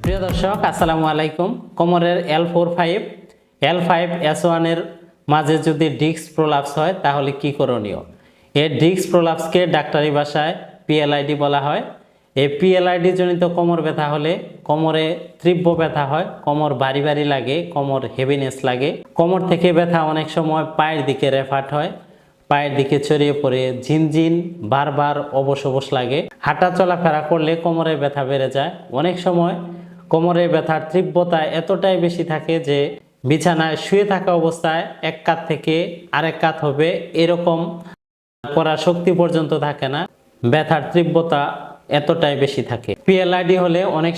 প্রিয় দর্শক আসসালামু আলাইকুম। কোমরের L4-5 L5S1 এর মাঝে যদি ডিস্ক প্রলাপস হয় তাহলে কি করণীয়? এই ডিস্ক প্রলাপসকে ডাক্তারি ভাষায় PLID বলা হয়। এই PLID জনিত কোমর ব্যথা হলে কোমরে তীব্র ব্যথা হয়, কোমর ভারী ভারী লাগে, কোমর হেভিনেস লাগে। কোমর থেকে ব্যথা অনেক সময় পায়ের দিকে রেফাট হয়, পায়ের দিকে ছড়িয়ে পড়ে ঝিনঝিন বারবার অবশ অবশ লাগে। হাঁটা চলাফেরা করলে কোমরের ব্যথা বেড়ে যায়। অনেক সময় কোমরের ব্যথার তীব্রতা এতটাই বেশি থাকে যে বিছানায় শুয়ে থাকা অবস্থায় এক কাত থেকে আরেক কাত হবে এরকম করার শক্তি পর্যন্ত থাকে না। ব্যথার তীব্রতা এতটাই বেশি থাকে। PLID হলে অনেক